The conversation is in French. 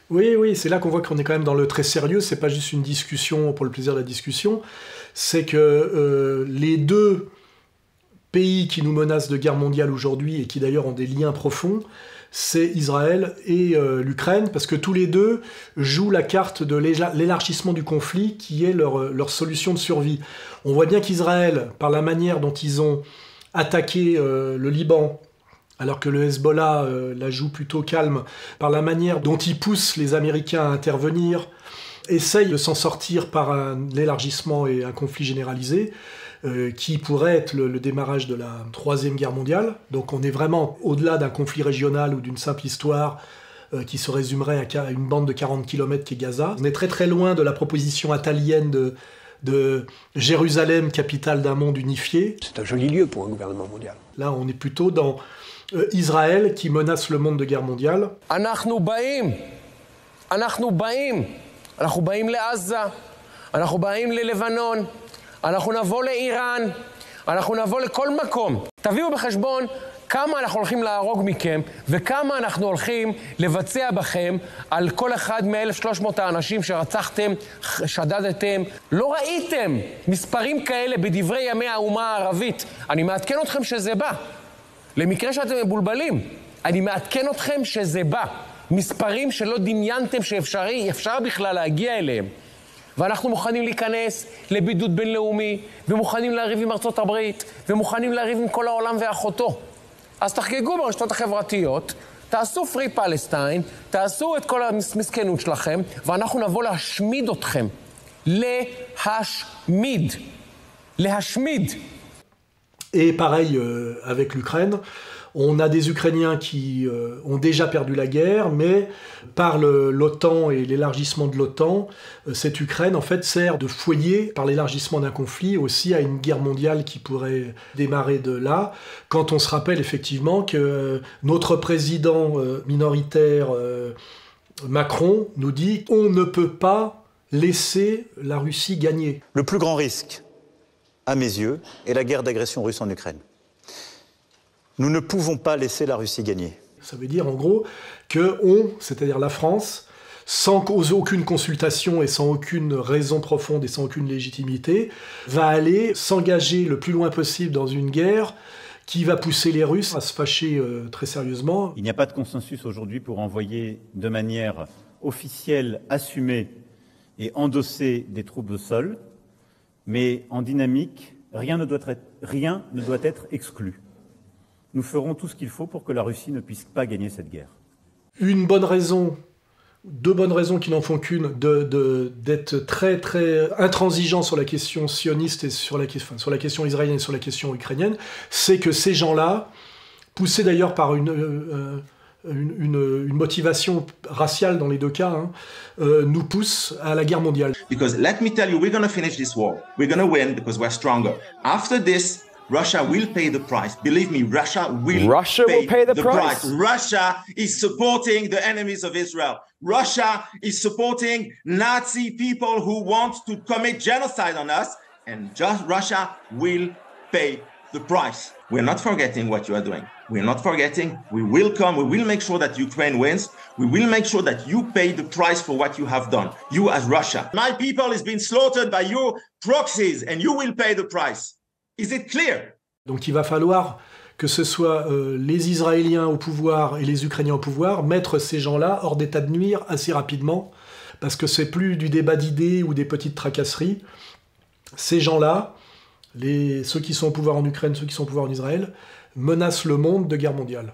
Oui, oui, c'est là qu'on voit qu'on est quand même dans le très sérieux, c'est pas juste une discussion pour le plaisir de la discussion, c'est que les deux pays qui nous menacent de guerre mondiale aujourd'hui, et qui d'ailleurs ont des liens profonds, c'est Israël et l'Ukraine, parce que tous les deux jouent la carte de l'élargissement du conflit, qui est leur solution de survie. On voit bien qu'Israël, par la manière dont ils ont attaqué le Liban, alors que le Hezbollah la joue plutôt calme, par la manière dont ils poussent les Américains à intervenir, essayent de s'en sortir par l'élargissement et un conflit généralisé, qui pourrait être le démarrage de la Troisième Guerre mondiale. Donc on est vraiment au-delà d'un conflit régional ou d'une simple histoire qui se résumerait à une bande de 40 km qui est Gaza. On est très très loin de la proposition attalienne de Jérusalem, capitale d'un monde unifié. C'est un joli lieu pour un gouvernement mondial. Là, on est plutôt dans Israël qui menace le monde de guerre mondiale. אנחנו באים לעזה, אנחנו באים ללבנון, אנחנו נבוא לאיראן, אנחנו נבוא לכל מקום. תביאו בחשבון כמה אנחנו הולכים להרוג מכם, וכמה אנחנו הולכים לבצע בכם על כל אחד מ-1,300 האנשים שרצחתם, שדדתם. לא ראיתם מספרים כאלה בדברי ימי האומה הערבית. אני מעדכן אתכם שזה בא. למקרה שאתם מבולבלים, אני מעדכן אתכם שזה בא. מספרים שלא דמיינתם שאפשר בכלל להגיע אליהם. ואנחנו מוכנים להיכנס לבידוד בינלאומי, ומוכנים להריב עם ארצות הברית, ומוכנים להריב עם כל העולם ואחותו. אז תחגגו ברשתות החברתיות, תעשו פרי פלסטיין, תעשו את כל המסכנות שלכם, ואנחנו נבוא להשמיד אתכם. להשמיד. להשמיד. Et pareil avec l'Ukraine, on a des Ukrainiens qui ont déjà perdu la guerre, mais par l'OTAN et l'élargissement de l'OTAN, cette Ukraine en fait sert de foyer, par l'élargissement d'un conflit, aussi à une guerre mondiale qui pourrait démarrer de là, quand on se rappelle effectivement que notre président minoritaire Macron nous dit qu'on ne peut pas laisser la Russie gagner. Le plus grand risque, à mes yeux, est la guerre d'agression russe en Ukraine. Nous ne pouvons pas laisser la Russie gagner. Ça veut dire en gros que c'est-à-dire la France, sans aucune consultation et sans aucune raison profonde et sans aucune légitimité, va aller s'engager le plus loin possible dans une guerre qui va pousser les Russes à se fâcher très sérieusement. Il n'y a pas de consensus aujourd'hui pour envoyer de manière officielle, assumée et endossée des troupes au sol, mais en dynamique, rien ne doit être exclu. Nous ferons tout ce qu'il faut pour que la Russie ne puisse pas gagner cette guerre. Une bonne raison, deux bonnes raisons qui n'en font qu'une, d'être très très intransigeant sur la question sioniste et sur la question israélienne et sur la question ukrainienne, c'est que ces gens-là, poussés d'ailleurs par une motivation raciale dans les deux cas, nous poussent à la guerre mondiale. Because let me tell you, we're going to finish this war. We're going to win because we're stronger. After this, Russia will pay the price. Believe me, Russia will pay the price. Russia is supporting the enemies of Israel. Russia is supporting Nazi people who want to commit genocide on us, and just Russia will pay the price. We're not forgetting what you are doing. We're not forgetting. We will come. We will make sure that Ukraine wins. We will make sure that you pay the price for what you have done. You as Russia. My people is being slaughtered by your proxies, and you will pay the price. Is it clear? Donc il va falloir que ce soit les Israéliens au pouvoir et les Ukrainiens au pouvoir, mettre ces gens-là hors d'état de nuire assez rapidement, parce que c'est plus du débat d'idées ou des petites tracasseries. Ces gens-là, ceux qui sont au pouvoir en Ukraine, ceux qui sont au pouvoir en Israël, menacent le monde de guerre mondiale.